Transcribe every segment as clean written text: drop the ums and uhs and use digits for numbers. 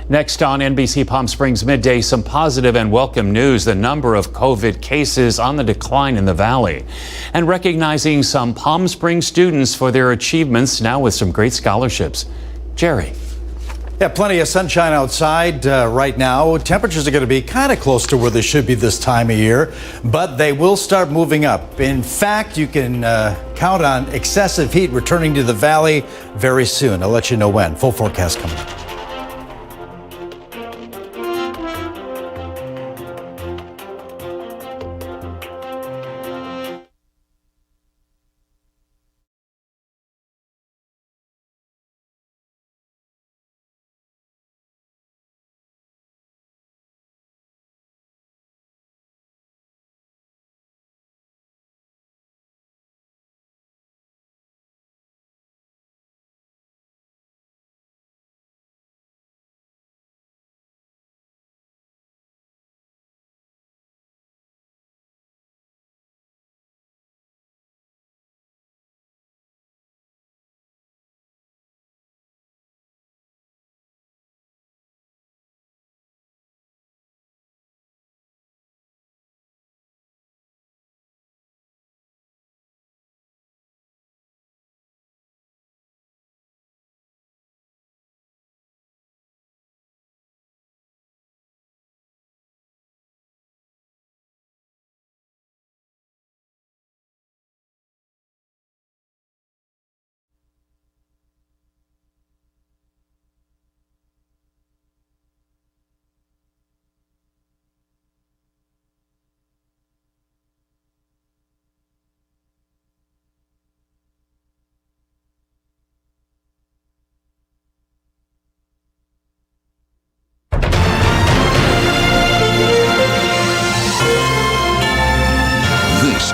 Next on NBC Palm Springs Midday, some positive and welcome news. The number of COVID cases on the decline in the valley. And recognizing some Palm Springs students for their achievements, now with some great scholarships. Jerry. Yeah, plenty of sunshine outside right now. Temperatures are going to be kind of close to where they should be this time of year, but they will start moving up. In fact, you can count on excessive heat returning to the valley very soon. I'll let you know when. Full forecast coming up.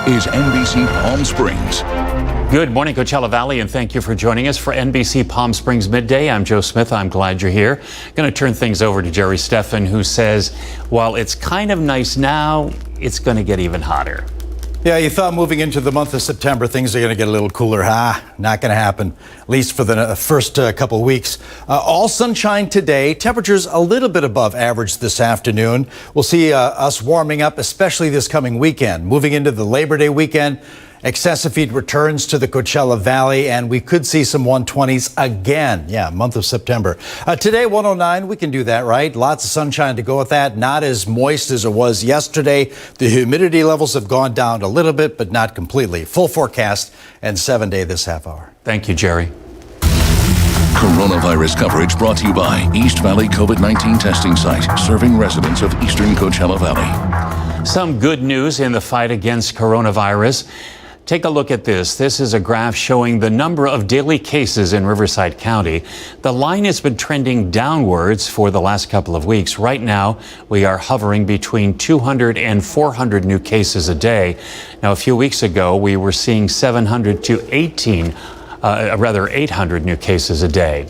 Is NBC Palm Springs. Good morning, Coachella Valley, and thank you for joining us for NBC Palm Springs Midday. I'm Joe Smith. I'm glad you're here. Going to turn things over to Jerry Steffen, who says, while it's kind of nice now, it's going to get even hotter. Yeah, you thought moving into the month of September, things are going to get a little cooler. Not going to happen, at least for the first couple of weeks. All sunshine today. Temperatures a little bit above average this afternoon. We'll see us warming up, especially this coming weekend. Moving into the Labor Day weekend, excessive heat returns to the Coachella Valley, and we could see some 120s again. Yeah, month of September. Today, 109, we can do that, right? Lots of sunshine to go with that. Not as moist as it was yesterday. The humidity levels have gone down a little bit, but not completely. Full forecast and 7-day this half hour. Thank you, Jerry. Coronavirus coverage brought to you by East Valley COVID-19 testing site, serving residents of eastern Coachella Valley. Some good news in the fight against coronavirus. Take a look at this. This is a graph showing the number of daily cases in Riverside County. The line has been trending downwards for the last couple of weeks. Right now, we are hovering between 200 and 400 new cases a day. Now, a few weeks ago, we were seeing 700 to 800 new cases a day.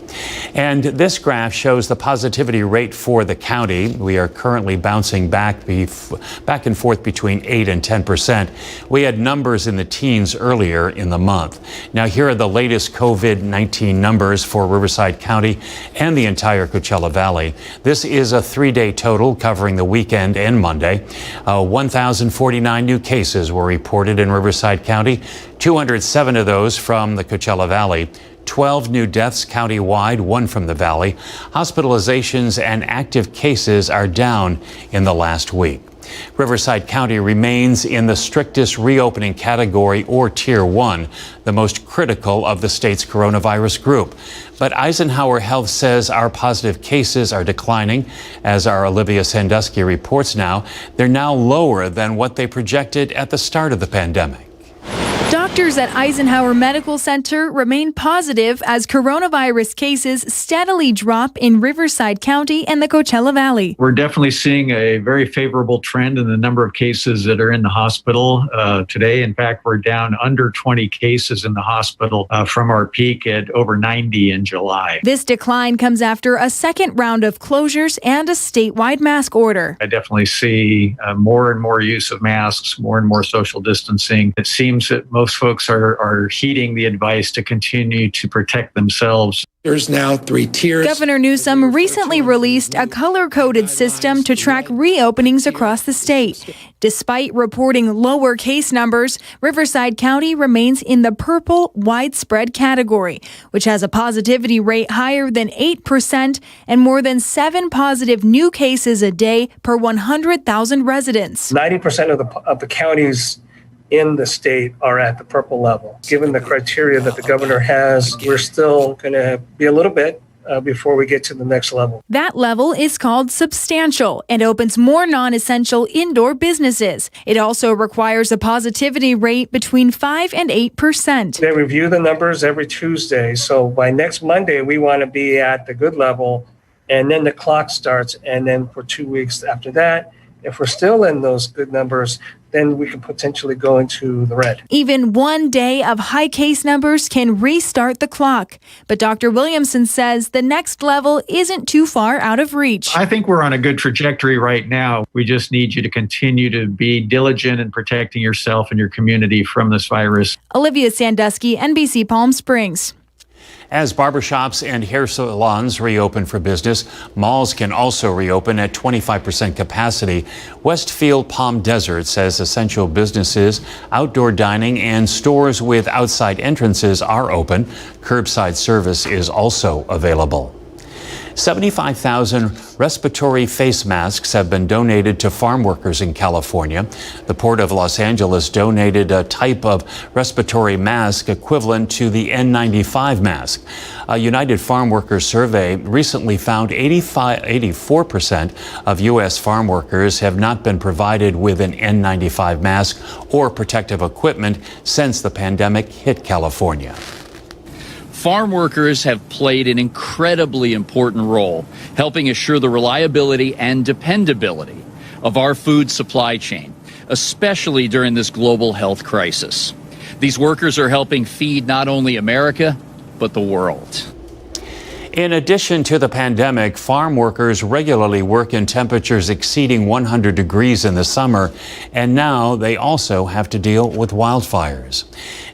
And this graph shows the positivity rate for the county. We are currently bouncing back and forth between 8 and 10%. We had numbers in the teens earlier in the month. Now here are the latest COVID-19 numbers for Riverside County and the entire Coachella Valley. This is a 3-day total covering the weekend and Monday. 1,049 new cases were reported in Riverside County. 207 of those from the Coachella Valley. 12 new deaths countywide, 1 from the valley. Hospitalizations and active cases are down in the last week. Riverside County remains in the strictest reopening category, or Tier 1, the most critical of the state's coronavirus group. But Eisenhower Health says our positive cases are declining. As our Olivia Sandusky reports now, they're now lower than what they projected at the start of the pandemic. Doctors at Eisenhower Medical Center remain positive as coronavirus cases steadily drop in Riverside County and the Coachella Valley. We're definitely seeing a very favorable trend in the number of cases that are in the hospital today. In fact, we're down under 20 cases in the hospital from our peak at over 90 in July. This decline comes after a second round of closures and a statewide mask order. I definitely see more and more use of masks, more and more social distancing. It seems that most most folks are heeding the advice to continue to protect themselves. There's now 3 tiers. Governor Newsom recently released a color-coded system to track reopenings across the state. Despite reporting lower case numbers, Riverside County remains in the purple widespread category, which has a positivity rate higher than 8% and more than 7 positive new cases a day per 100,000 residents. 90% of the counties in the state are at the purple level. Given the criteria that the governor has, we're still going to be a little bit before we get to the next level. That level is called substantial and opens more non-essential indoor businesses. It also requires a positivity rate between 5 and 8%. They review the numbers every Tuesday, so by next Monday, we want to be at the good level, and then the clock starts, and then for 2 weeks after that, if we're still in those good numbers, then we can potentially go into the red. Even one day of high case numbers can restart the clock. But Dr. Williamson says the next level isn't too far out of reach. I think we're on a good trajectory right now. We just need you to continue to be diligent in protecting yourself and your community from this virus. Olivia Sandusky, NBC Palm Springs. As barbershops and hair salons reopen for business, malls can also reopen at 25% capacity. Westfield Palm Desert says essential businesses, outdoor dining, and stores with outside entrances are open. Curbside service is also available. 75,000 respiratory face masks have been donated to farm workers in California. The Port of Los Angeles donated a type of respiratory mask equivalent to the N95 mask. A United Farm Workers survey recently found 84% of U.S. farm workers have not been provided with an N95 mask or protective equipment since the pandemic hit California. Farm workers have played an incredibly important role, helping assure the reliability and dependability of our food supply chain, especially during this global health crisis. These workers are helping feed not only America, but the world. In addition to the pandemic, farm workers regularly work in temperatures exceeding 100 degrees in the summer, and now they also have to deal with wildfires.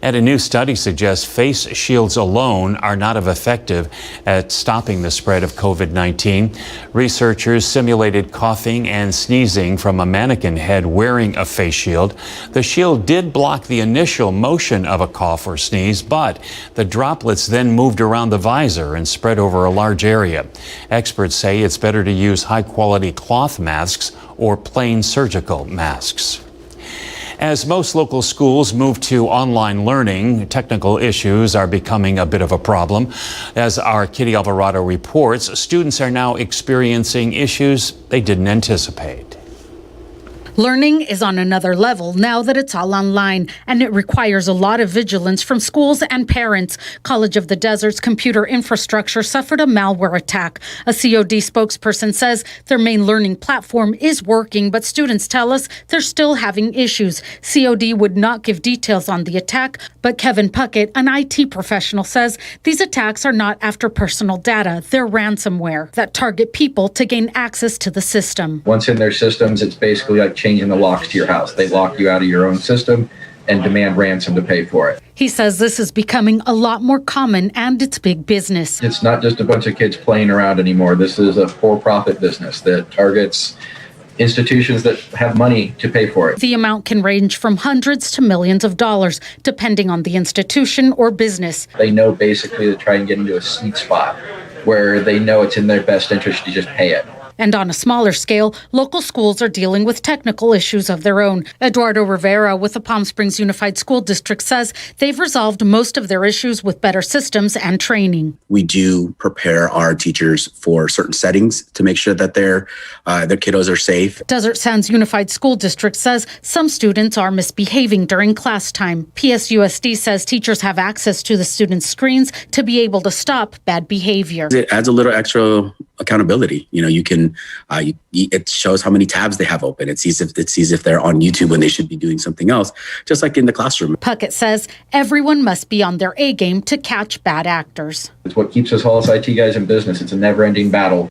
And a new study suggests face shields alone are not effective at stopping the spread of COVID-19. Researchers simulated coughing and sneezing from a mannequin head wearing a face shield. The shield did block the initial motion of a cough or sneeze, but the droplets then moved around the visor and spread over a large area. Experts say it's better to use high-quality cloth masks or plain surgical masks. As most local schools move to online learning, technical issues are becoming a bit of a problem. As our Kitty Alvarado reports, students are now experiencing issues they didn't anticipate. Learning is on another level now that it's all online, and it requires a lot of vigilance from schools and parents. College of the Desert's computer infrastructure suffered a malware attack. A COD spokesperson says their main learning platform is working, but students tell us they're still having issues. COD would not give details on the attack, but Kevin Puckett, an IT professional, says these attacks are not after personal data. They're ransomware that target people to gain access to the system. Once in their systems, it's basically like changing the locks to your house. They lock you out of your own system and demand ransom to pay for it. He says this is becoming a lot more common, and it's big business. It's not just a bunch of kids playing around anymore. This is a for-profit business that targets institutions that have money to pay for it. The amount can range from hundreds to millions of dollars, depending on the institution or business. They know basically to try and get into a sweet spot where they know it's in their best interest to just pay it. And on a smaller scale, local schools are dealing with technical issues of their own. Eduardo Rivera with the Palm Springs Unified School District says they've resolved most of their issues with better systems and training. We do prepare our teachers for certain settings to make sure that their kiddos are safe. Desert Sands Unified School District says some students are misbehaving during class time. PSUSD says teachers have access to the students' screens to be able to stop bad behavior. It adds a little extra accountability. You can, it shows how many tabs they have open. It sees if they're on YouTube when they should be doing something else, just like in the classroom. Puckett says everyone must be on their A game to catch bad actors. It's what keeps us all as IT guys in business. It's a never-ending battle.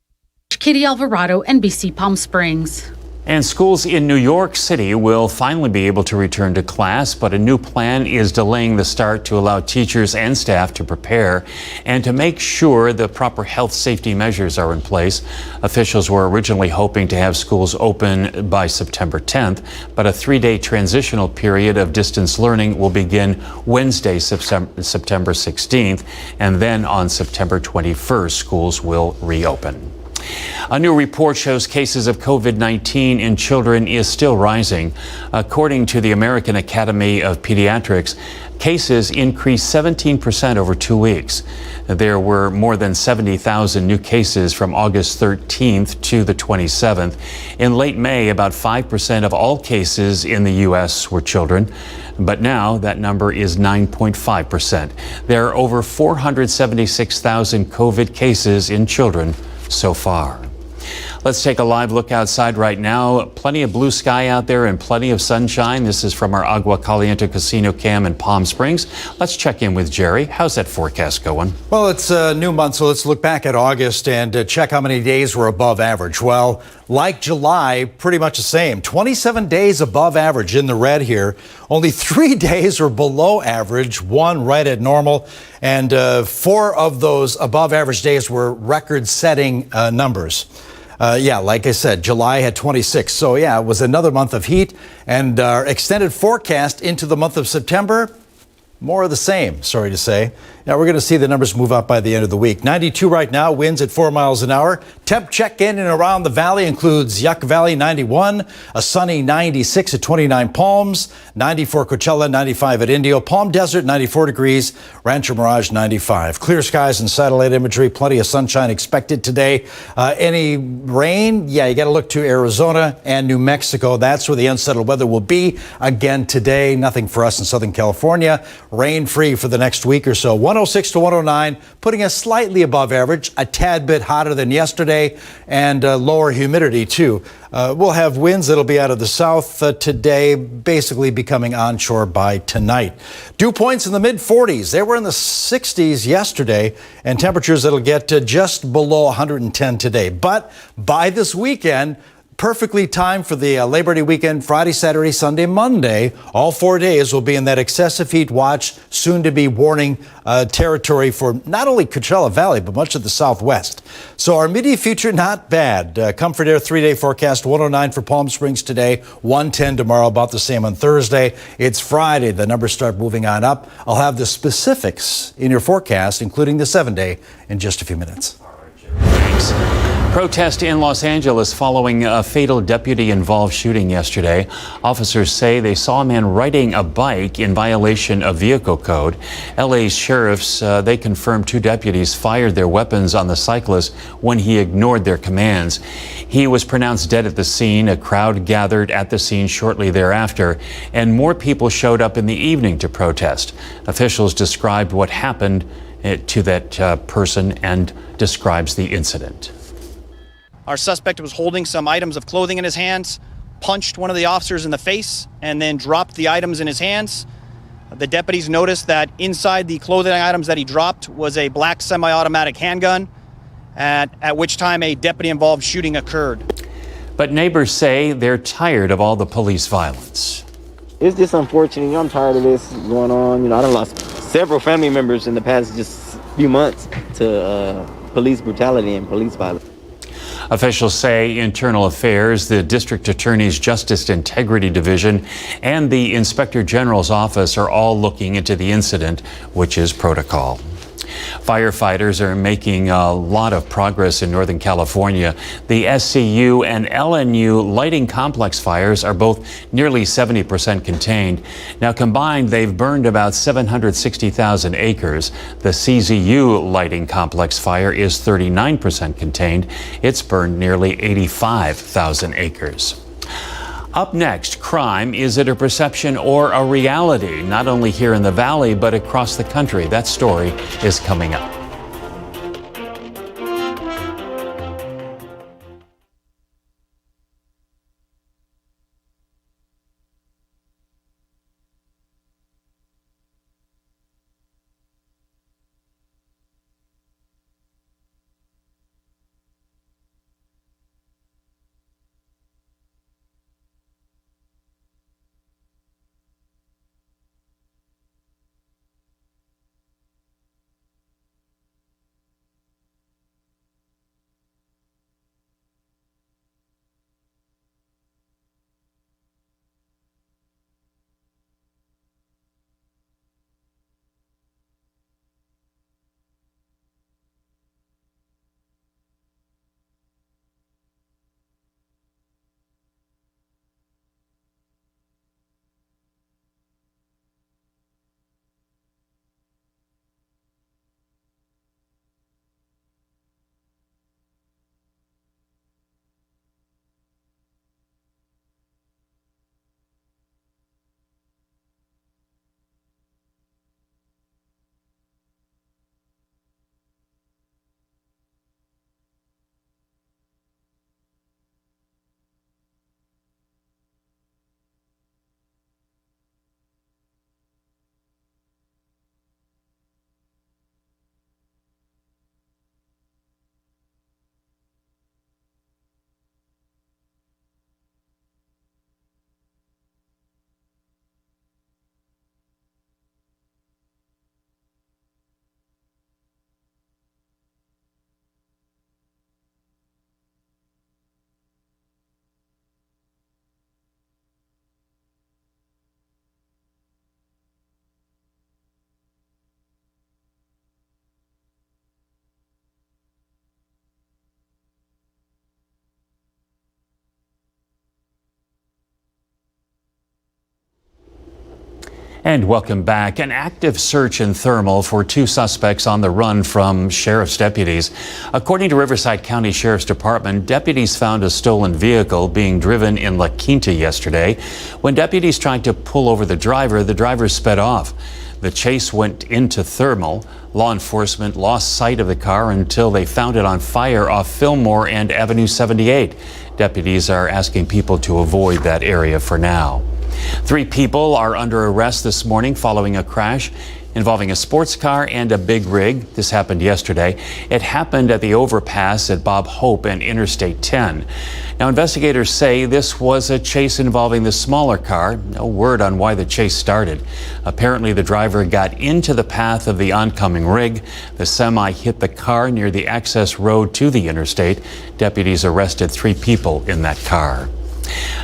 Kitty Alvarado, NBC Palm Springs. And schools in New York City will finally be able to return to class, but a new plan is delaying the start to allow teachers and staff to prepare and to make sure the proper health safety measures are in place. Officials were originally hoping to have schools open by September 10th, but a 3-day transitional period of distance learning will begin Wednesday, September 16th, and then on September 21st, schools will reopen. A new report shows cases of COVID-19 in children is still rising. According to the American Academy of Pediatrics, cases increased 17% over 2 weeks. There were more than 70,000 new cases from August 13th to the 27th. In late May, about 5% of all cases in the U.S. were children, but now that number is 9.5%. There are over 476,000 COVID cases in children so far. Let's take a live look outside right now. Plenty of blue sky out there and plenty of sunshine. This is from our Agua Caliente Casino Cam in Palm Springs. Let's check in with Jerry. How's that forecast going? Well, it's a new month, so let's look back at August and check how many days were above average. Well, like July, pretty much the same. 27 days above average in the red here. Only 3 days were below average, 1 right at normal. And 4 of those above average days were record-setting numbers. Like I said, July had 26. So, it was another month of heat. And our extended forecast into the month of September, more of the same, sorry to say. Now, we're going to see the numbers move up by the end of the week. 92 right now, winds at 4 miles an hour. Temp check in and around the valley includes Yucca Valley, 91, a sunny 96 at 29 Palms, 94 Coachella, 95 at Indio, Palm Desert, 94 degrees, Rancho Mirage, 95. Clear skies and satellite imagery, plenty of sunshine expected today. Any rain? Yeah, you got to look to Arizona and New Mexico. That's where the unsettled weather will be again today. Nothing for us in Southern California. Rain free for the next week or so. 106 to 109, putting us slightly above average, a tad bit hotter than yesterday, and lower humidity too. We'll have winds that'll be out of the south today, basically becoming onshore by tonight. Dew points in the mid-40s. They were in the 60s yesterday, and temperatures that'll get just below 110 today. But by this weekend, perfectly timed for the Labor Day weekend, Friday, Saturday, Sunday, Monday. All 4 days will be in that excessive heat watch, soon to be warning territory for not only Coachella Valley, but much of the Southwest. So our immediate future, not bad. Comfort Air 3-day forecast, 109 for Palm Springs today, 110 tomorrow, about the same on Thursday. It's Friday. The numbers start moving on up. I'll have the specifics in your forecast, including the 7-day, in just a few minutes. Thanks. Protest in Los Angeles following a fatal deputy-involved shooting yesterday. Officers say they saw a man riding a bike in violation of vehicle code. LA's sheriffs, they confirmed 2 deputies fired their weapons on the cyclist when he ignored their commands. He was pronounced dead at the scene. A crowd gathered at the scene shortly thereafter, and more people showed up in the evening to protest. Officials described what happened to that person and describes the incident. Our suspect was holding some items of clothing in his hands, punched one of the officers in the face, and then dropped the items in his hands. The deputies noticed that inside the clothing items that he dropped was a black semi-automatic handgun, at which time a deputy-involved shooting occurred. But neighbors say they're tired of all the police violence. It's just unfortunate. I'm tired of this going on. I done lost several family members in the past just few months to police brutality and police violence. Officials say Internal Affairs, the District Attorney's Justice Integrity Division, and the Inspector General's office are all looking into the incident, which is protocol. Firefighters are making a lot of progress in Northern California. The SCU and LNU lighting complex fires are both nearly 70% contained. Now combined, they've burned about 760,000 acres. The CZU lighting complex fire is 39% contained. It's burned nearly 85,000 acres. Up next, crime. Is it a perception or a reality? Not only here in the Valley, but across the country. That story is coming up. And welcome back. An active search in Thermal for two suspects on the run from sheriff's deputies. According to Riverside County Sheriff's Department, deputies found a stolen vehicle being driven in La Quinta yesterday. When deputies tried to pull over the driver sped off. The chase went into Thermal. Law enforcement lost sight of the car until they found it on fire off Fillmore and Avenue 78. Deputies are asking people to avoid that area for now. 3 people are under arrest this morning following a crash involving a sports car and a big rig. This happened yesterday. It happened at the overpass at Bob Hope and Interstate 10. Now, investigators say this was a chase involving the smaller car. No word on why the chase started. Apparently, the driver got into the path of the oncoming rig. The semi hit the car near the access road to the interstate. Deputies arrested 3 people in that car.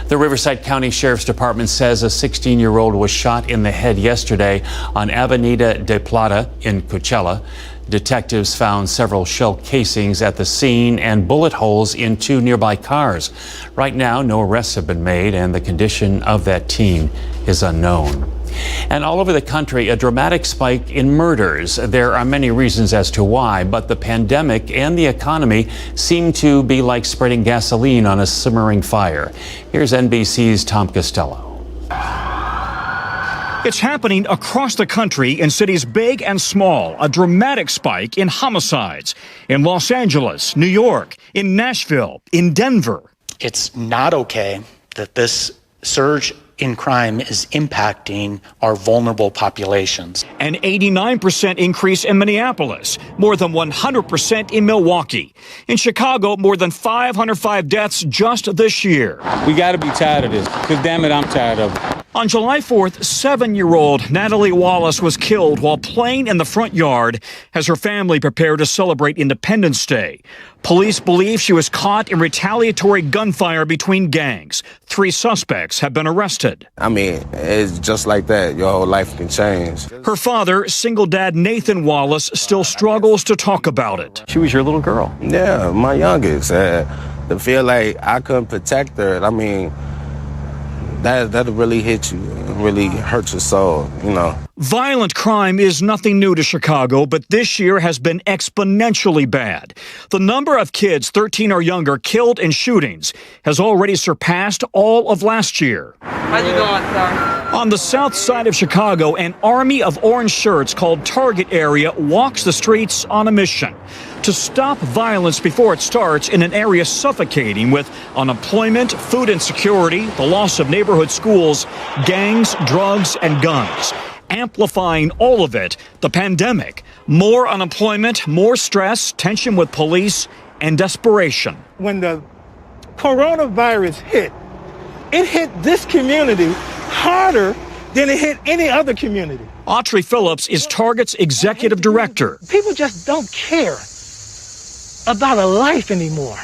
The Riverside County Sheriff's Department says a 16-year-old was shot in the head yesterday on Avenida de Plata in Coachella. Detectives found several shell casings at the scene and bullet holes in 2 nearby cars. Right now, no arrests have been made, and the condition of that teen is unknown. And all over the country, a dramatic spike in murders. There are many reasons as to why, but the pandemic and the economy seem to be like spreading gasoline on a simmering fire. Here's NBC's Tom Costello. It's happening across the country in cities big and small. A dramatic spike in homicides in Los Angeles, New York, in Nashville, in Denver. It's not okay that this surge in crime is impacting our vulnerable populations. An 89% increase in Minneapolis, more than 100% in Milwaukee. In Chicago, more than 505 deaths just this year. We got to be tired of this, because damn it, I'm tired of it. On July 4th, 7-year-old Natalie Wallace was killed while playing in the front yard as her family prepared to celebrate Independence Day. Police believe she was caught in retaliatory gunfire between gangs. 3 suspects have been arrested. I mean, it's just like that. Your whole life can change. Her father, single dad Nathan Wallace, still struggles to talk about it. She was your little girl. Yeah, my youngest. To feel like I couldn't protect her, I mean, that'll really hit you, really hurt your soul, you know. Violent crime is nothing new to Chicago, but this year has been exponentially bad. The number of kids 13 or younger killed in shootings has already surpassed all of last year. How you doing, sir? On the south side of Chicago, an army of orange shirts called Target Area walks the streets on a mission to stop violence before it starts in an area suffocating with unemployment, food insecurity, the loss of neighborhood schools, gangs, drugs, and guns. Amplifying all of it, the pandemic. More unemployment, more stress, tension with police, and desperation. When the coronavirus hit, it hit this community harder than it hit any other community. Autry Phillips is Target's executive director. People just don't care about a life anymore.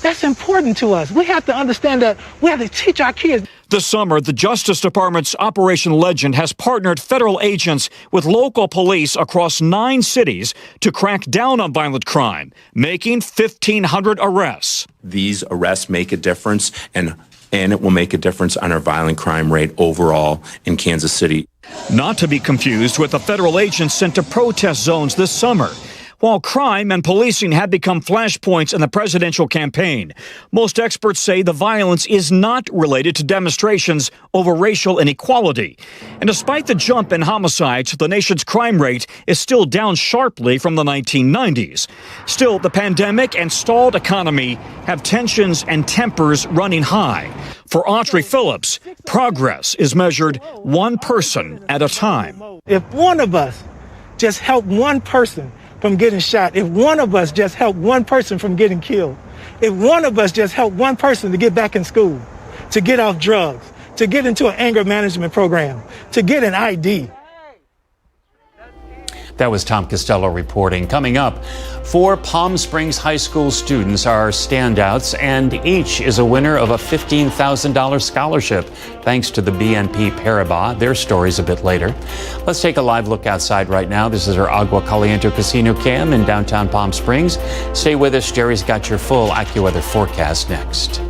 That's important to us. We have to understand that we have to teach our kids. This summer, the Justice Department's Operation Legend has partnered federal agents with local police across 9 cities to crack down on violent crime, making 1,500 arrests. These arrests make a difference, and it will make a difference on our violent crime rate overall in Kansas City. Not to be confused with the federal agents sent to protest zones this summer. While crime and policing have become flashpoints in the presidential campaign, most experts say the violence is not related to demonstrations over racial inequality. And despite the jump in homicides, the nation's crime rate is still down sharply from the 1990s. Still, the pandemic and stalled economy have tensions and tempers running high. For Autry Phillips, progress is measured one person at a time. If one of us just help one person from getting shot, if one of us just help one person from getting killed, if one of us just help one person to get back in school, to get off drugs, to get into an anger management program, to get an ID. That was Tom Costello reporting. Coming up, 4 Palm Springs High School students are standouts, and each is a winner of a $15,000 scholarship, thanks to the BNP Paribas. Their stories a bit later. Let's take a live look outside right now. This is our Agua Caliente Casino Cam in downtown Palm Springs. Stay with us. Jerry's got your full AccuWeather forecast next.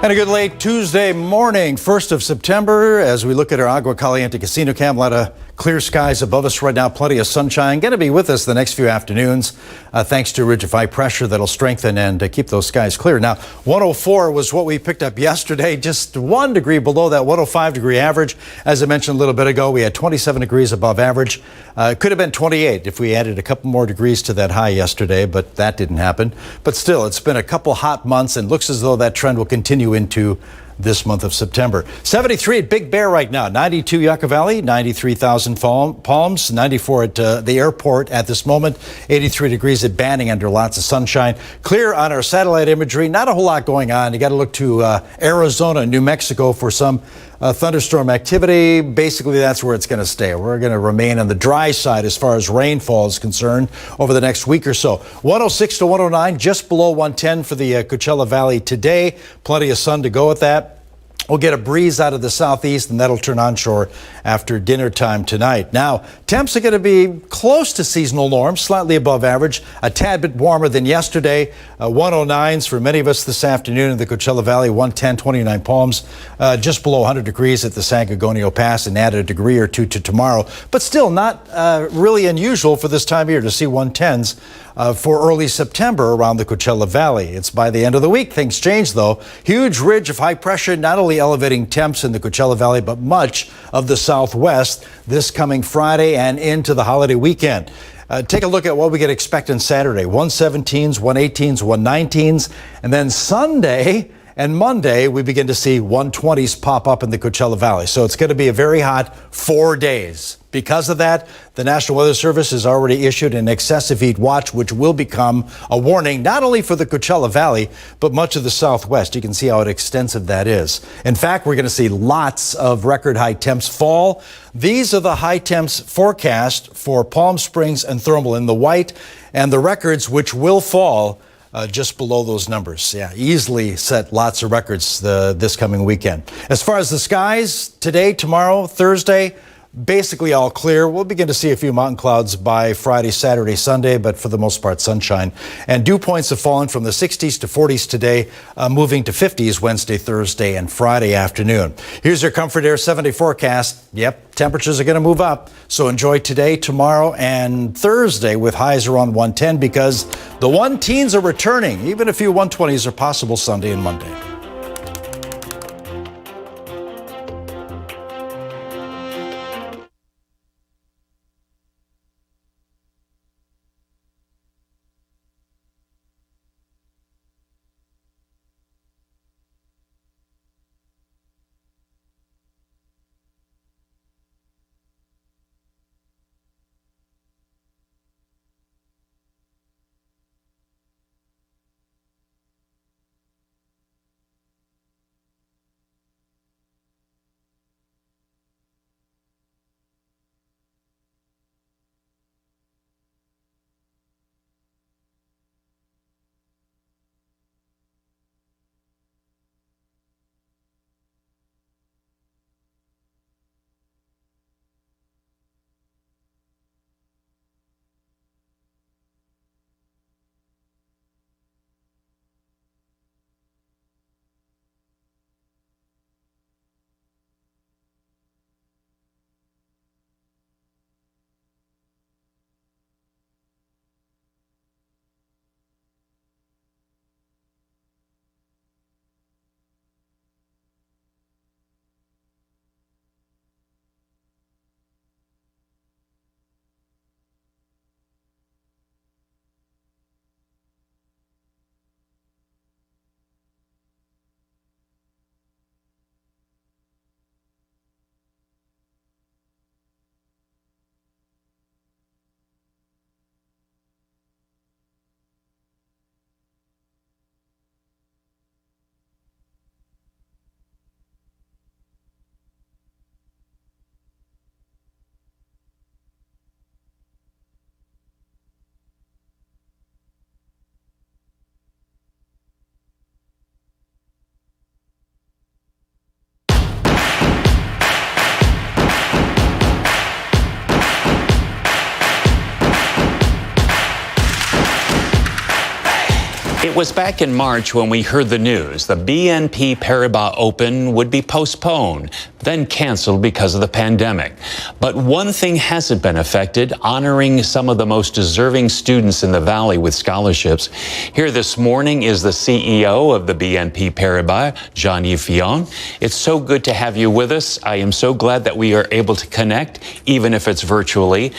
And a good late Tuesday morning, 1st of September, as we look at our Agua Caliente Casino Cam. A lot of clear skies above us right now, plenty of sunshine. Going to be with us the next few afternoons, thanks to a ridge of high pressure that'll strengthen and keep those skies clear. Now, 104 was what we picked up yesterday, just 1 degree below that 105 degree average. As I mentioned a little bit ago, we had 27 degrees above average. It could have been 28 if we added a couple more degrees to that high yesterday, but that didn't happen. But still, it's been a couple hot months and looks as though that trend will continue into this month of September. 73 at Big Bear right now, 92 Yucca Valley, 93,000 Palms, 94 at the airport at this moment, 83 degrees at Banning under lots of sunshine. Clear on our satellite imagery, not a whole lot going on. You got to look to Arizona, New Mexico for some thunderstorm activity. Basically, that's where it's going to stay. We're going to remain on the dry side as far as rainfall is concerned over the next week or so. 106 to 109, just below 110 for the Coachella Valley today. Plenty of sun to go with that. We'll get a breeze out of the southeast, and that'll turn onshore after dinner time tonight. Now, temps are going to be close to seasonal norms, slightly above average, a tad bit warmer than yesterday. 109s for many of us this afternoon in the Coachella Valley, 110, 29 Palms, just below 100 degrees at the San Gorgonio Pass, and add a degree or two to tomorrow. But still not really unusual for this time of year to see 110s. For early September around the Coachella Valley. It's by the end of the week. Things change, though. Huge ridge of high pressure, not only elevating temps in the Coachella Valley, but much of the southwest this coming Friday and into the holiday weekend. Take a look at what we can expect on Saturday. 117s, 118s, 119s, and then Sunday and Monday, we begin to see 120s pop up in the Coachella Valley. So it's going to be a very hot 4 days. Because of that, the National Weather Service has already issued an excessive heat watch, which will become a warning not only for the Coachella Valley, but much of the Southwest. You can see how extensive that is. In fact, we're going to see lots of record high temps fall. These are the high temps forecast for Palm Springs and Thermal in the white, and the records which will fall just below those numbers. Yeah, easily set lots of records this coming weekend. As far as the skies, today, tomorrow, Thursday, basically all clear. We'll begin to see a few mountain clouds by Friday, Saturday, Sunday, but for the most part, sunshine. And dew points have fallen from the 60s to 40s today, moving to 50s Wednesday, Thursday, and Friday afternoon. Here's your Comfort Air 7-day forecast. Yep, temperatures are going to move up. So enjoy today, tomorrow, and Thursday with highs around 110 because the 110s are returning. Even a few 120s are possible Sunday and Monday. It was back in March when we heard the news. The BNP Paribas Open would be postponed, then canceled because of the pandemic. But one thing hasn't been affected, honoring some of the most deserving students in the Valley with scholarships. Here this morning is the CEO of the BNP Paribas, Jean-Yves Fillon. It's so good to have you with us. I am so glad that we are able to connect, even if it's virtually.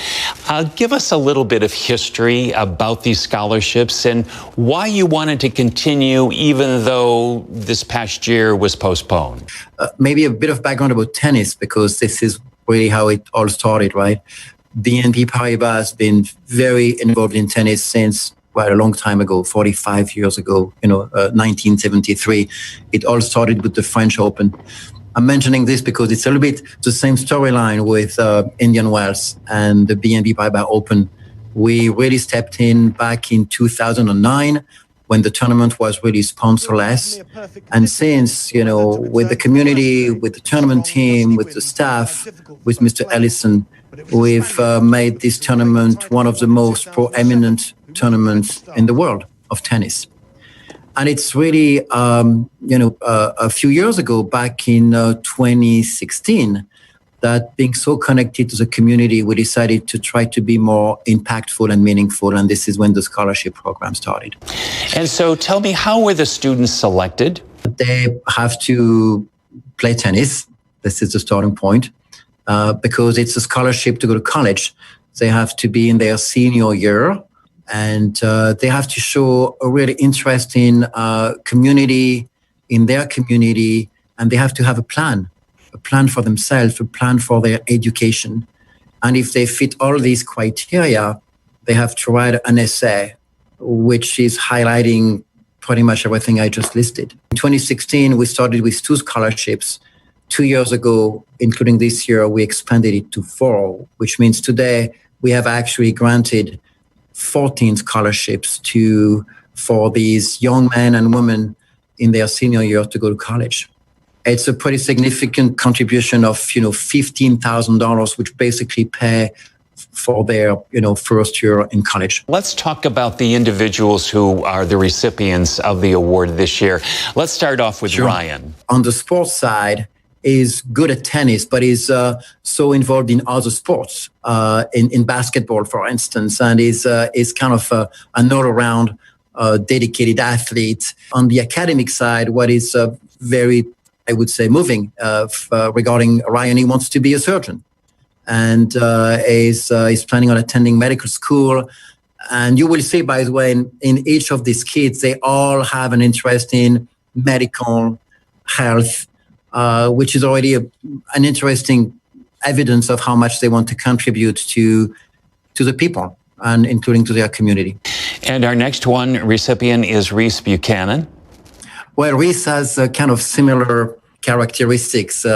Give us a little bit of history about these scholarships and why you wanted to continue even though this past year was postponed. Maybe a bit of background about tennis, because this is really how it all started, right? BNP Paribas has been very involved in tennis since quite a long time ago, 45 years ago, 1973. It all started with the French Open. I'm mentioning this because it's a little bit the same storyline with Indian Wells and the BNP Paribas Open. We really stepped in back in 2009 when the tournament was really sponsorless. And since, with the community, with the tournament team, with the staff, with Mr. Ellison, we've made this tournament one of the most proeminent tournaments in the world of tennis. And it's really, a few years ago, back in 2016, that being so connected to the community, we decided to try to be more impactful and meaningful. And this is when the scholarship program started. And so tell me, how were the students selected? They have to play tennis. This is the starting point. Because it's a scholarship to go to college. They have to be in their senior year. And they have to show a really interest in community, in their community. And they have to have a plan for themselves, a plan for their education. And if they fit all these criteria, they have to write an essay, which is highlighting pretty much everything I just listed. In 2016, we started with 2 scholarships. 2 years ago, including this year, we expanded it to 4, which means today we have actually granted 14 scholarships for these young men and women in their senior year to go to college. It's a pretty significant contribution of, $15,000, which basically pay for their, first year in college. Let's talk about the individuals who are the recipients of the award this year. Let's start off with Ryan. On the sports side, is good at tennis, but is so involved in other sports, in basketball, for instance, and is kind of an all-around dedicated athlete. On the academic side, what is very, I would say, moving regarding Ryan, he wants to be a surgeon, and is planning on attending medical school. And you will see, by the way, in each of these kids, they all have an interest in medical health, which is already an interesting evidence of how much they want to contribute to the people, and including to their community. And our next one recipient is Reese Buchanan. Well, Reese has kind of similar characteristics.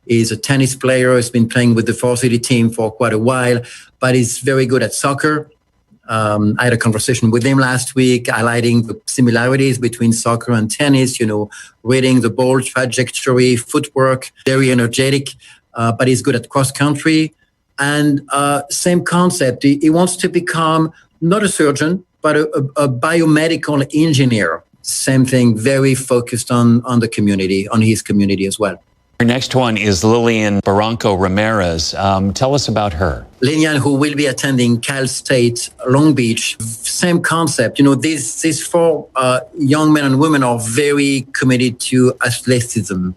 He's a tennis player. He's been playing with the varsity team for quite a while, but he's very good at soccer. I had a conversation with him last week, highlighting the similarities between soccer and tennis, reading the ball trajectory, footwork, very energetic, but he's good at cross country. And same concept. He wants to become not a surgeon, but a biomedical engineer. Same thing, very focused on the community, on his community as well. Our next one is Lillian Barranco Ramirez. Tell us about her. Lillian, who will be attending Cal State Long Beach, same concept. These 4 young men and women are very committed to athleticism.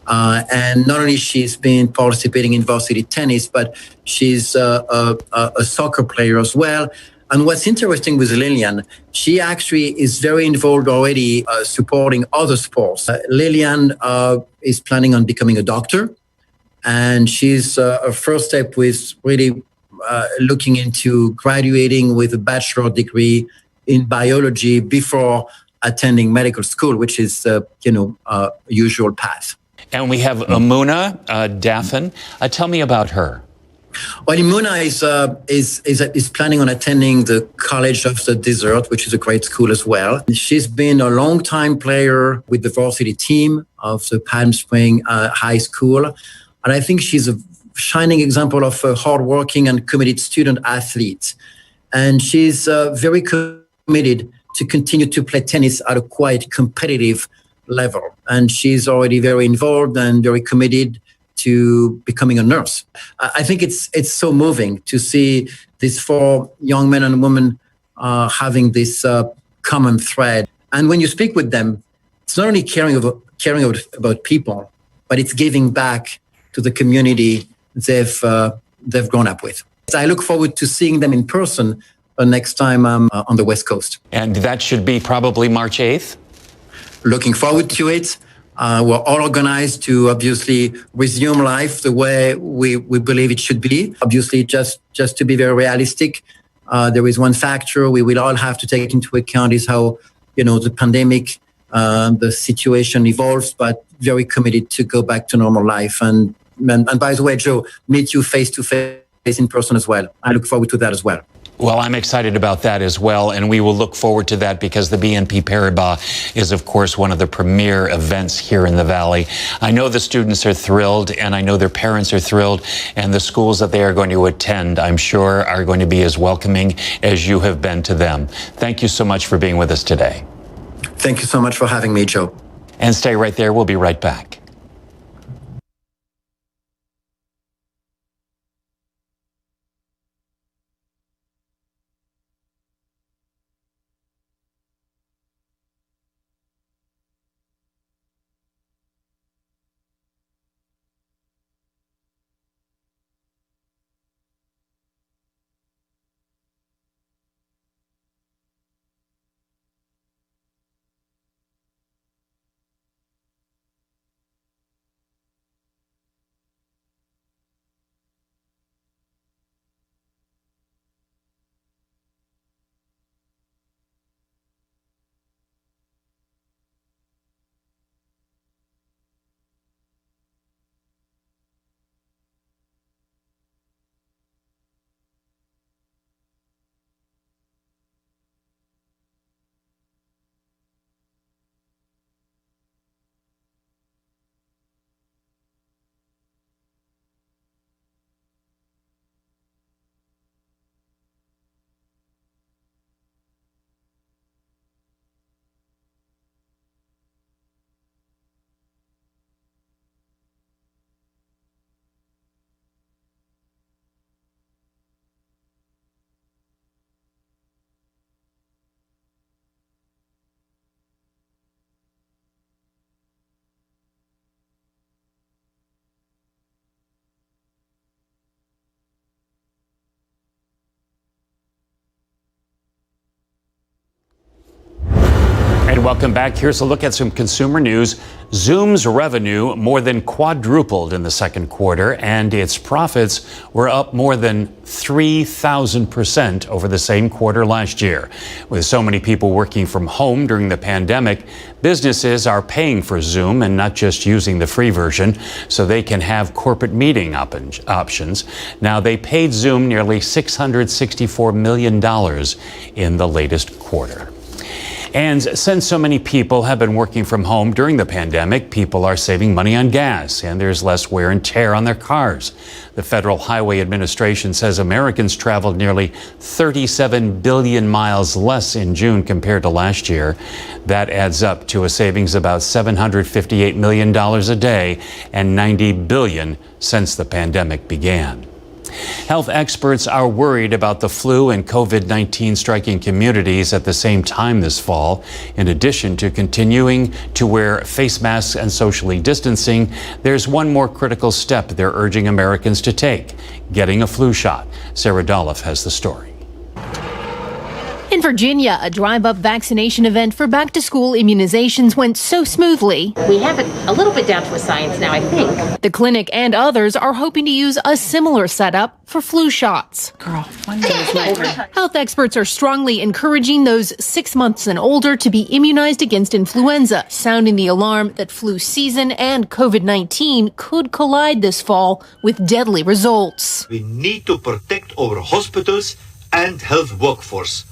And not only she's been participating in varsity tennis, but she's a soccer player as well. And what's interesting with Lillian, she actually is very involved already supporting other sports. Lillian is planning on becoming a doctor, and she's her first step with really looking into graduating with a bachelor degree in biology before attending medical school, which is usual path. And we have Amuna Daffin. Tell me about her. Well, Imuna is planning on attending the College of the Desert, which is a great school as well. She's been a long-time player with the varsity team of the Palm Springs High School. And I think she's a shining example of a hardworking and committed student athlete. And she's very committed to continue to play tennis at a quite competitive level. And she's already very involved and very committed to becoming a nurse. I think it's so moving to see these 4 young men and women having this common thread. And when you speak with them, it's not only caring about people, but it's giving back to the community they've grown up with. I look forward to seeing them in person next time I'm on the West Coast. And that should be probably March 8th? Looking forward to it. We're all organized to obviously resume life the way we believe it should be. Obviously, just to be very realistic, there is one factor we will all have to take into account is how, the pandemic, the situation evolves, but very committed to go back to normal life. And by the way, Joe, meet you face to face in person as well. I look forward to that as well. Well, I'm excited about that as well, and we will look forward to that because the BNP Paribas is, of course, one of the premier events here in the Valley. I know the students are thrilled, and I know their parents are thrilled, and the schools that they are going to attend, I'm sure, are going to be as welcoming as you have been to them. Thank you so much for being with us today. Thank you so much for having me, Joe. And stay right there. We'll be right back. And welcome back. Here's a look at some consumer news. Zoom's revenue more than quadrupled in the second quarter, and its profits were up more than 3,000% over the same quarter last year. With so many people working from home during the pandemic, businesses are paying for Zoom and not just using the free version so they can have corporate meeting options. Now, they paid Zoom nearly $664 million in the latest quarter. And since so many people have been working from home during the pandemic, people are saving money on gas, and there's less wear and tear on their cars. The Federal Highway Administration says Americans traveled nearly 37 billion miles less in June compared to last year. That adds up to a savings about $758 million a day and $90 billion since the pandemic began. Health experts are worried about the flu and COVID-19 striking communities at the same time this fall. In addition to continuing to wear face masks and socially distancing, there's one more critical step they're urging Americans to take: getting a flu shot. Sarah Dolph has the story. In Virginia, a drive-up vaccination event for back-to-school immunizations went so smoothly. We have it a little bit down to a science now, I think. The clinic and others are hoping to use a similar setup for flu shots. Health experts are strongly encouraging those 6 months and older to be immunized against influenza, sounding the alarm that flu season and COVID-19 could collide this fall with deadly results. We need to protect our hospitals and health workforce,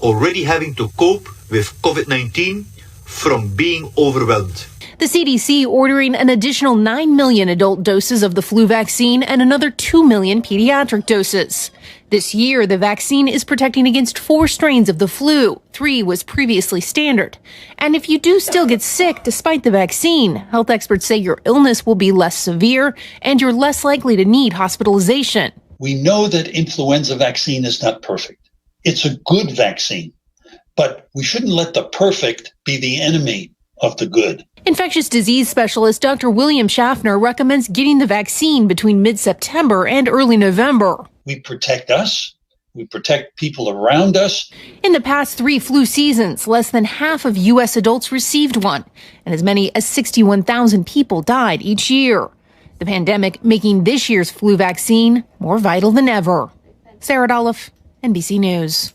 already having to cope with COVID-19 from being overwhelmed. The CDC ordering an additional 9 million adult doses of the flu vaccine and another 2 million pediatric doses. This year, the vaccine is protecting against 4 strains of the flu. 3 was previously standard. And if you do still get sick despite the vaccine, health experts say your illness will be less severe and you're less likely to need hospitalization. We know that influenza vaccine is not perfect. It's a good vaccine, but we shouldn't let the perfect be the enemy of the good. Infectious disease specialist Dr. William Schaffner recommends getting the vaccine between mid-September and early November. We protect us. We protect people around us. In the past 3 flu seasons, less than half of U.S. adults received one, and as many as 61,000 people died each year. The pandemic making this year's flu vaccine more vital than ever. Sarah Dolph, NBC News.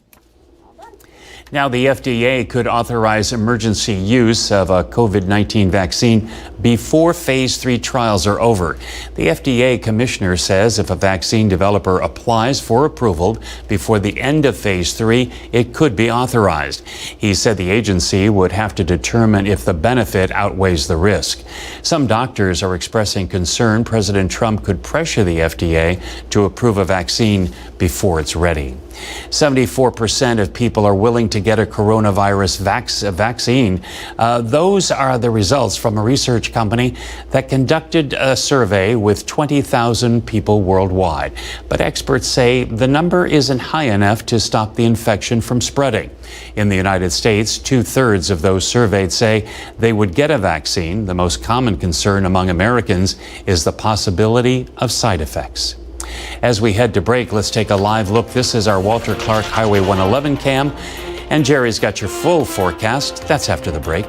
Now, the FDA could authorize emergency use of a COVID-19 vaccine before phase 3 trials are over. The FDA commissioner says if a vaccine developer applies for approval before the end of phase 3, it could be authorized. He said the agency would have to determine if the benefit outweighs the risk. Some doctors are expressing concern President Trump could pressure the FDA to approve a vaccine before it's ready. 74% of people are willing to get a coronavirus vaccine. Those are the results from a research company that conducted a survey with 20,000 people worldwide. But experts say the number isn't high enough to stop the infection from spreading. In the United States, 2/3 of those surveyed say they would get a vaccine. The most common concern among Americans is the possibility of side effects. As we head to break, let's take a live look. This is our Walter Clark Highway 111 cam. And Jerry's got your full forecast. That's after the break.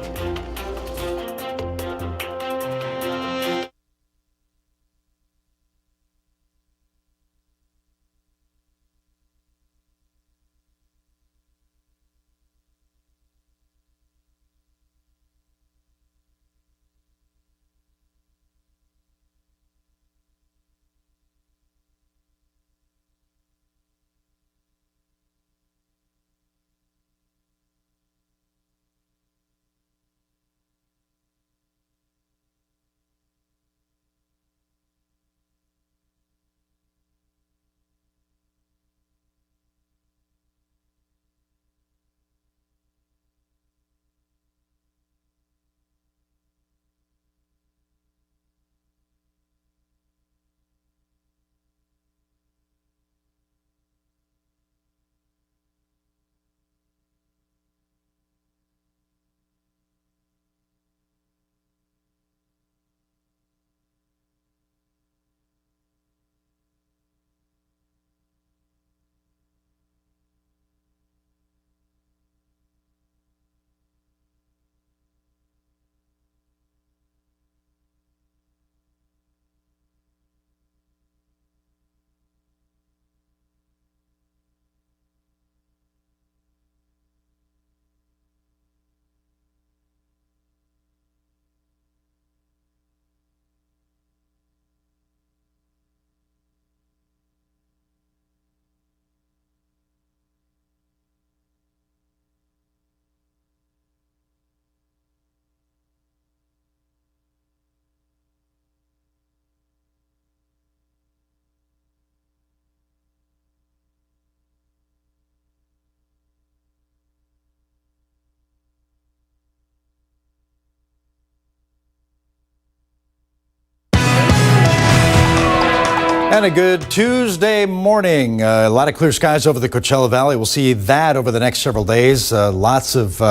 And a good Tuesday morning. A lot of clear skies over the Coachella Valley. We'll see that over the next several days. Lots of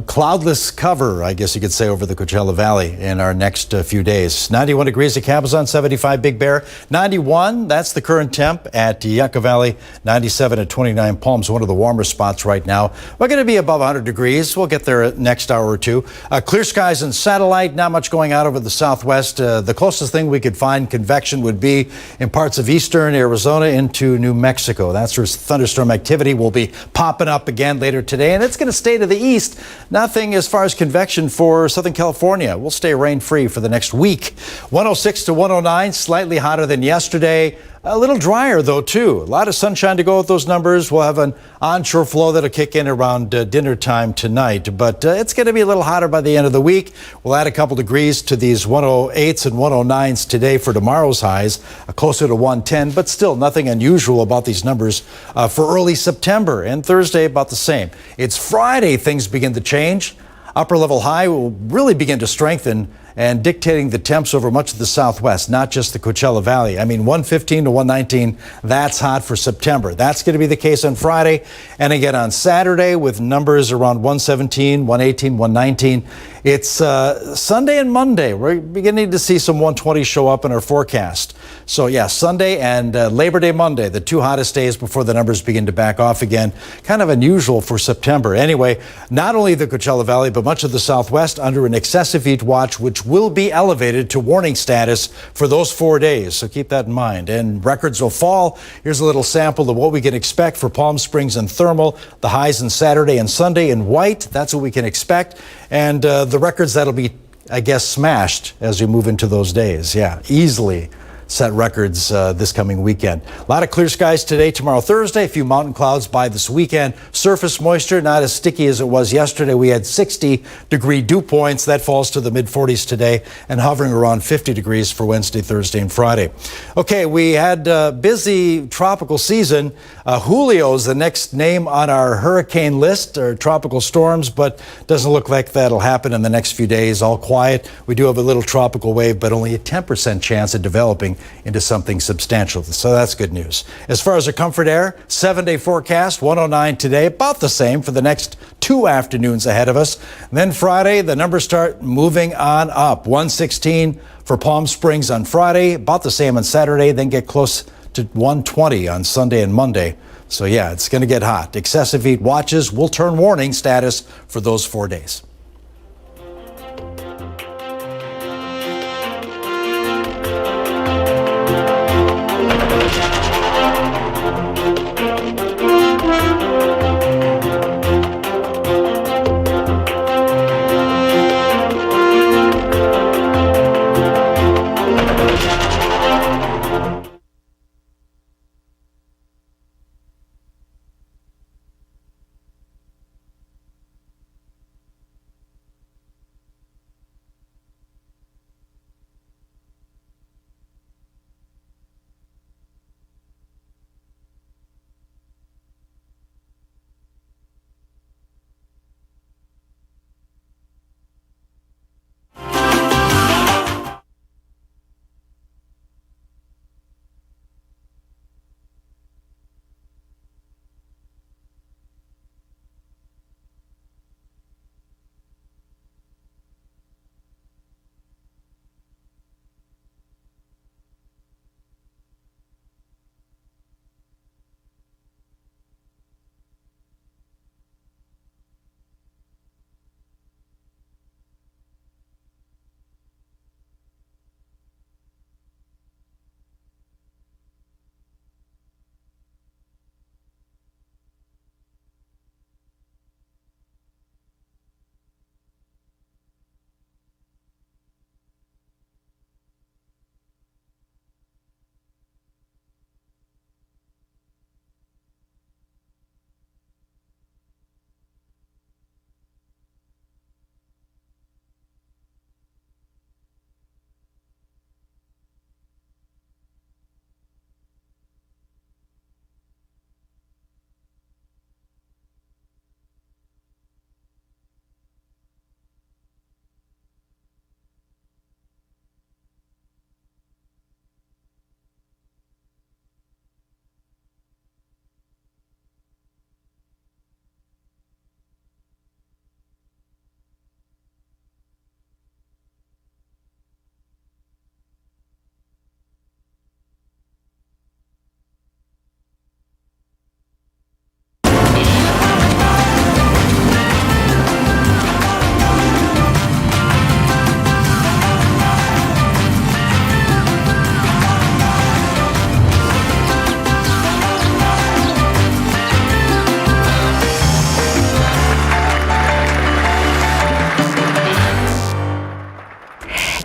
cloudless cover, I guess you could say, over the Coachella Valley in our next few days. 91 degrees at Cabazon, 75 Big Bear, 91, that's the current temp at Yucca Valley, 97 at 29 Palms, one of the warmer spots right now. We're going to be above 100 degrees. We'll get there next hour or two. Clear skies and satellite, not much going out over the southwest. The closest thing we could find convection would be in parts of eastern Arizona into New Mexico. That's where thunderstorm activity will be popping up again later today, and it's going to stay to the east. Nothing as far as convection for Southern California. We'll stay rain-free for the next week. 106 to 109, slightly hotter than yesterday. A little drier, though, too. A lot of sunshine to go with those numbers. We'll have an onshore flow that'll kick in around dinner time tonight. But it's going to be a little hotter by the end of the week. We'll add a couple degrees to these 108s and 109s today for tomorrow's highs, closer to 110. But still, nothing unusual about these numbers for early September. And Thursday, about the same. It's Friday, things begin to change. Upper level high will really begin to strengthen and dictating the temps over much of the Southwest, not just the Coachella Valley. I mean, 115 to 119, that's hot for September. That's going to be the case on Friday. And again on Saturday with numbers around 117, 118, 119. It's Sunday and Monday. We're beginning to see some 120 show up in our forecast. So yeah, Sunday and Labor Day Monday, the two hottest days before the numbers begin to back off again. Kind of unusual for September. Anyway, not only the Coachella Valley, but much of the Southwest under an excessive heat watch, which will be elevated to warning status for those 4 days. So keep that in mind. And records will fall. Here's a little sample of what we can expect for Palm Springs and Thermal. The highs on Saturday and Sunday in white. That's what we can expect. And the records that'll be, I guess, smashed as we move into those days. Yeah, easily set records this coming weekend. A lot of clear skies today, tomorrow, Thursday. A few mountain clouds by this weekend. Surface moisture not as sticky as it was yesterday. We had 60-degree dew points. That falls to the mid-40s today and hovering around 50 degrees for Wednesday, Thursday, and Friday. Okay, we had a busy tropical season. Julio's the next name on our hurricane list, or tropical storms, but doesn't look like that'll happen in the next few days. All quiet. We do have a little tropical wave, but only a 10% chance of developing into something substantial. So that's good news. As far as the comfort air, 7-day forecast, 109 today, about the same for the next 2 afternoons ahead of us. And then Friday, the numbers start moving on up. 116 for Palm Springs on Friday, about the same on Saturday, then get close to 120 on Sunday and Monday. So yeah, it's going to get hot. Excessive heat watches will turn warning status for those 4 days.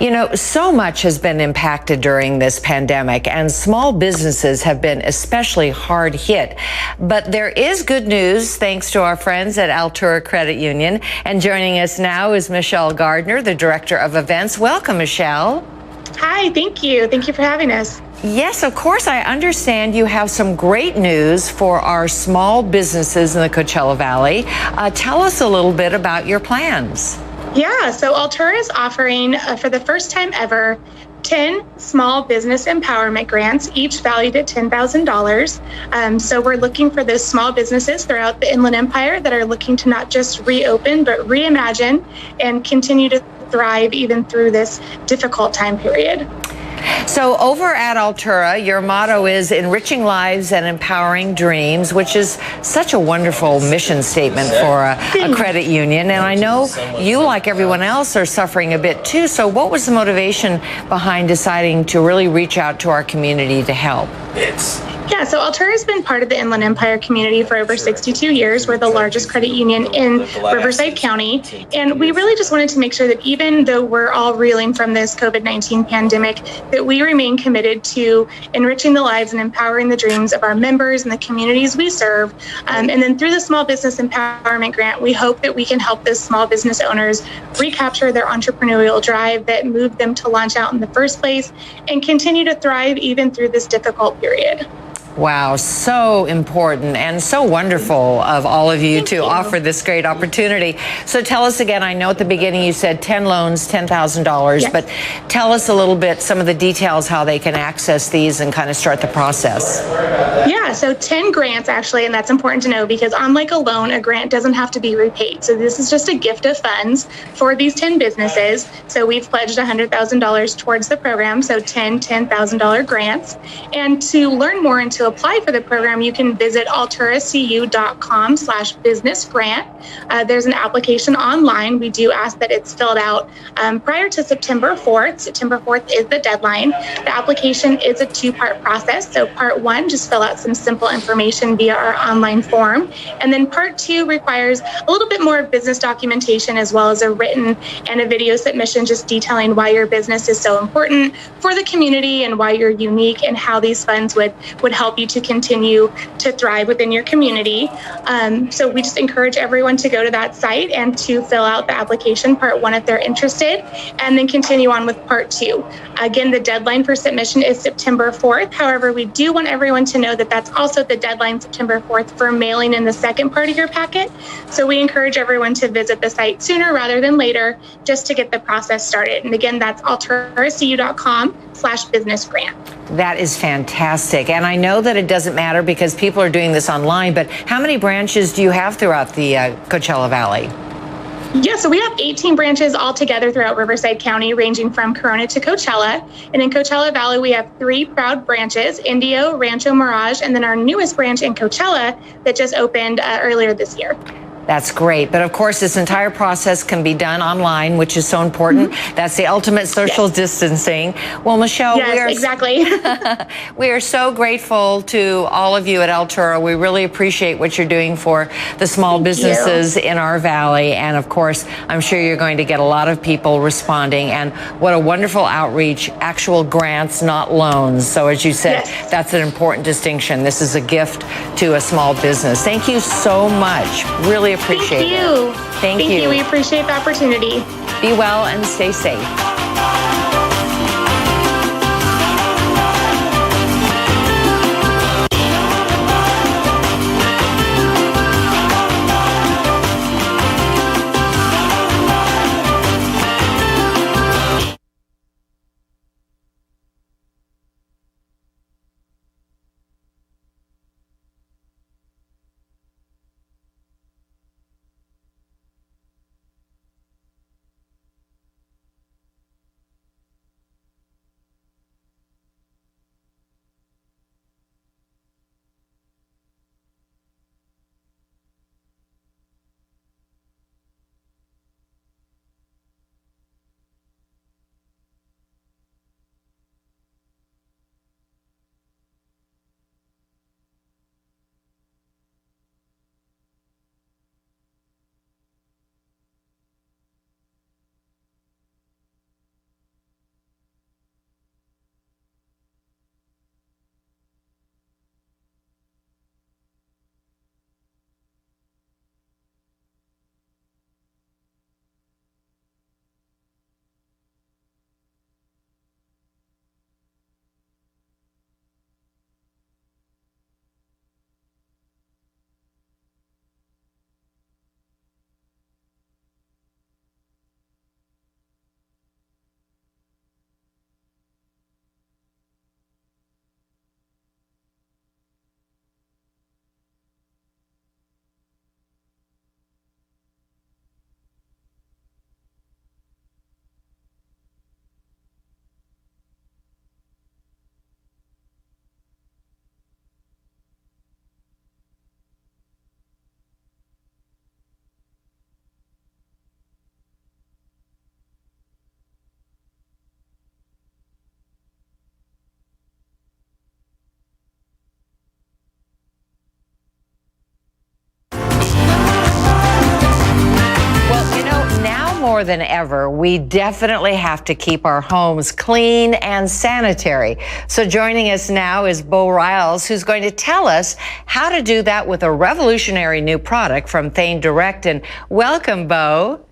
You know, so much has been impacted during this pandemic, and small businesses have been especially hard hit. But there is good news thanks to our friends at Altura Credit Union. And joining us now is Michelle Gardner, the Director of Events. Welcome, Michelle. Hi, thank you. Thank you for having us. Yes, of course. I understand you have some great news for our small businesses in the Coachella Valley. Tell us a little bit about your plans. Yeah, so Altura is offering, for the first time ever, 10 small business empowerment grants, each valued at $10,000. So we're looking for those small businesses throughout the Inland Empire that are looking to not just reopen, but reimagine and continue to thrive even through this difficult time period. So over at Altura, your motto is enriching lives and empowering dreams, which is such a wonderful mission statement for a credit union. And I know you, like everyone else, are suffering a bit too. So what was the motivation behind deciding to really reach out to our community to help? Yeah, so Altura has been part of the Inland Empire community for over 62 years. We're the largest credit union in Riverside County. And we really just wanted to make sure that even though we're all reeling from this COVID-19 pandemic, that we remain committed to enriching the lives and empowering the dreams of our members and the communities we serve. And then through the Small Business Empowerment Grant, we hope that we can help those small business owners recapture their entrepreneurial drive that moved them to launch out in the first place and continue to thrive even through this difficult period. Wow, so important and so wonderful of all of you to offer this great opportunity. So tell us again, I know at the beginning you said 10 loans, $10,000, but tell us a little bit, some of the details, how they can access these and kind of start the process. Yeah, so 10 grants actually, and that's important to know because unlike a loan, a grant doesn't have to be repaid. So this is just a gift of funds for these 10 businesses. So we've pledged $100,000 towards the program, so 10 $10,000 grants. And to learn more and to apply for the program, you can visit alturacu.com/business grant. There's an application online. We do ask that it's filled out prior to September 4th. September 4th is the deadline. The application is a two-part process. So part one, just fill out some simple information via our online form. And then part two requires a little bit more business documentation as well as a written and a video submission just detailing why your business is so important for the community and why you're unique and how these funds would help you to continue to thrive within your community. So we just encourage everyone to go to that site and to fill out the application, part one, if they're interested, and then continue on with part two. Again, the deadline for submission is September 4th. However, we do want everyone to know that that's also the deadline, September 4th, for mailing in the second part of your packet. So we encourage everyone to visit the site sooner rather than later just to get the process started. And again, that's alturacu.com/business grant. That is fantastic. And I know that it doesn't matter because people are doing this online, but how many branches do you have throughout the Coachella Valley? Yeah, so we have 18 branches altogether throughout Riverside County, ranging from Corona to Coachella. And in Coachella Valley, we have 3 proud branches, Indio, Rancho Mirage, and then our newest branch in Coachella that just opened earlier this year. That's great. But of course, this entire process can be done online, which is so important. That's the ultimate social distancing. Well, Michelle, we are so grateful to all of you at Altura. We really appreciate what you're doing for the small businesses in our valley. And of course, I'm sure you're going to get a lot of people responding. And what a wonderful outreach, actual grants, not loans. So as you said, that's an important distinction. This is a gift to a small business. Thank you so much. Really appreciate it. Thank you. We appreciate the opportunity. Be well and stay safe. more than ever, we definitely have to keep our homes clean and sanitary. So joining us now is Bo Riles, who's going to tell us how to do that with a revolutionary new product from Thane Direct. And welcome, Bo.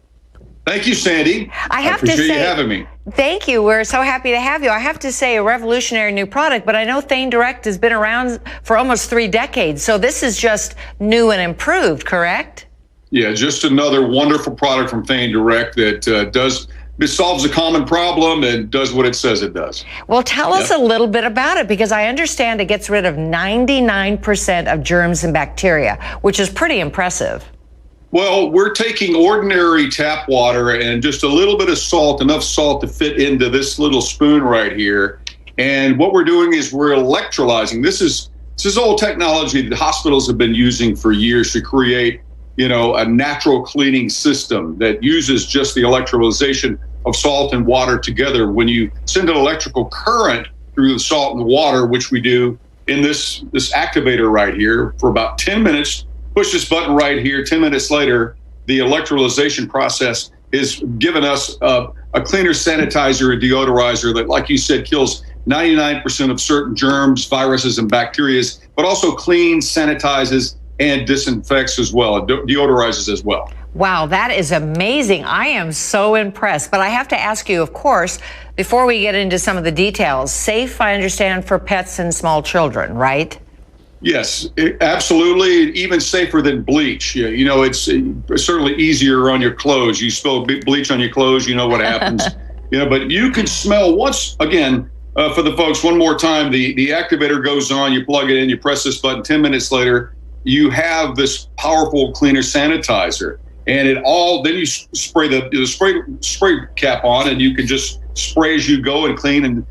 Thank you, Sandy. I appreciate you having me. Thank you. We're so happy to have you. I have to say, a revolutionary new product, but I know Thane Direct has been around for almost 3 decades. So this is just new and improved, correct? Yeah, just another wonderful product from Thane Direct that solves a common problem and does what it says it does. Well, tell us a little bit about it, because I understand it gets rid of 99% of germs and bacteria, which is pretty impressive. Well, we're taking ordinary tap water and just a little bit of salt, enough salt to fit into this little spoon right here. And what we're doing is we're electrolyzing. This is old technology that hospitals have been using for years to create, a natural cleaning system that uses just the electrolyzation of salt and water together. When you send an electrical current through the salt and the water, which we do in this activator right here for about 10 minutes, push this button right here. 10 minutes later, the electrolyzation process is giving us a cleaner sanitizer and deodorizer that, like you said, kills 99% of certain germs, viruses, and bacteria, but also cleans, sanitizes, and disinfects as well, deodorizes as well. Wow, that is amazing. I am so impressed. But I have to ask you, of course, before we get into some of the details, safe, I understand, for pets and small children, right? Yes, absolutely. Even safer than bleach. It's certainly easier on your clothes. You spill bleach on your clothes, you know what happens. But you can smell once again, for the folks, one more time, the activator goes on, you plug it in, you press this button, 10 minutes later, you have this powerful cleaner sanitizer. And then you spray the spray cap on, and you can just spray as you go and clean and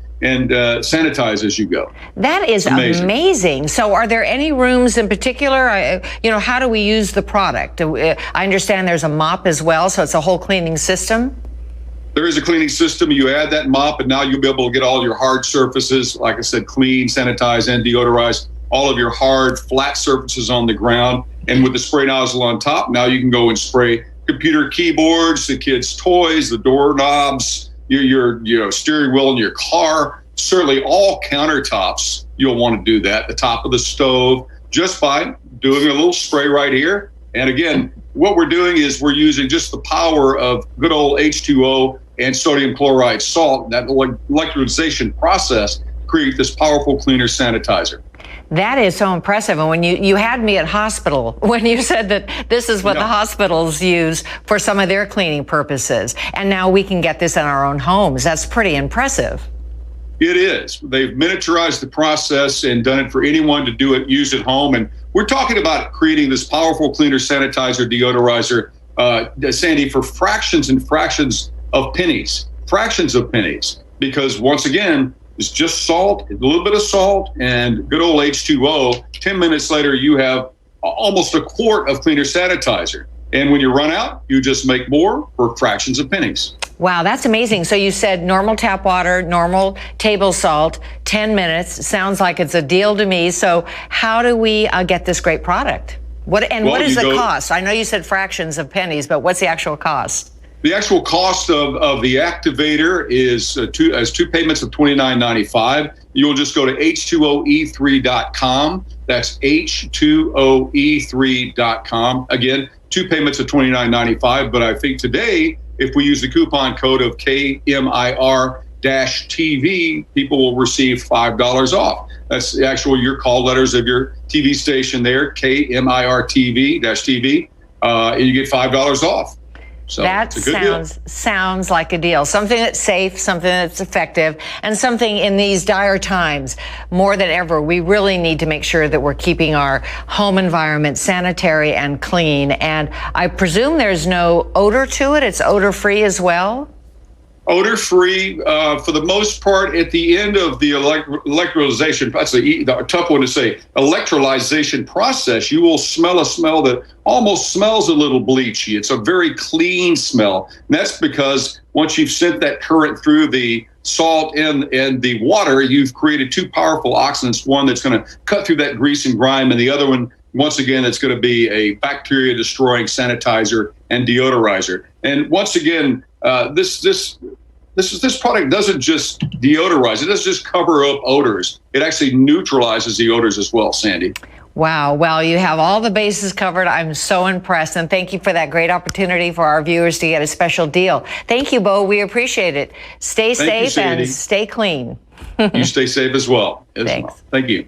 sanitize as you go. That is amazing. So are there any rooms in particular? How do we use the product? I understand there's a mop as well, so it's a whole cleaning system. There is a cleaning system. You add that mop, and now you'll be able to get all your hard surfaces, like I said, clean, sanitize, and deodorize all of your hard, flat surfaces on the ground. And with the spray nozzle on top, now you can go and spray computer keyboards, the kids' toys, the doorknobs, your steering wheel in your car, certainly all countertops. You'll want to do that, the top of the stove, just by doing a little spray right here. And again, what we're doing is we're using just the power of good old H2O and sodium chloride salt, that electrolyzation process, to create this powerful cleaner sanitizer. That is so impressive. And when you had me at hospital, when you said that this is what the hospitals use for some of their cleaning purposes, and now we can get this in our own homes, that's pretty impressive. It is. They've miniaturized the process and done it for anyone to use at home. And we're talking about creating this powerful cleaner sanitizer, deodorizer, Sandy, for fractions and fractions of pennies, because once again, it's just salt, a little bit of salt, and good old H2O. 10 minutes later, you have almost a quart of cleaner sanitizer. And when you run out, you just make more for fractions of pennies. Wow, that's amazing. So you said normal tap water, normal table salt, 10 minutes. Sounds like it's a deal to me. So how do we get this great product? What is the cost? I know you said fractions of pennies, but what's the actual cost? The actual cost of the activator is two payments of $29.95. You'll just go to H2OE3.com. That's H2OE3.com. Again, 2 payments of $29.95. But I think today, if we use the coupon code of KMIR-TV, people will receive $5 off. That's your call letters of your TV station there, KMIR-TV-TV, and you get $5 off. So that sounds like a deal. Something that's safe, something that's effective, and something in these dire times, more than ever, we really need to make sure that we're keeping our home environment sanitary and clean. And I presume there's no odor to it. It's odor-free as well? Odor-free, for the most part, at the end of the electrolyzation, that's the tough one to say, electrolyzation process, you will smell a smell that almost smells a little bleachy. It's a very clean smell. And that's because once you've sent that current through the salt and the water, you've created two powerful oxidants, one that's going to cut through that grease and grime, and the other one once again, it's going to be a bacteria-destroying sanitizer and deodorizer. And once again, this product doesn't just deodorize. It doesn't just cover up odors. It actually neutralizes the odors as well, Sandy. Wow. Well, you have all the bases covered. I'm so impressed. And thank you for that great opportunity for our viewers to get a special deal. Thank you, Bo. We appreciate it. Stay safe and stay clean. You stay safe as well. Thanks. Thank you.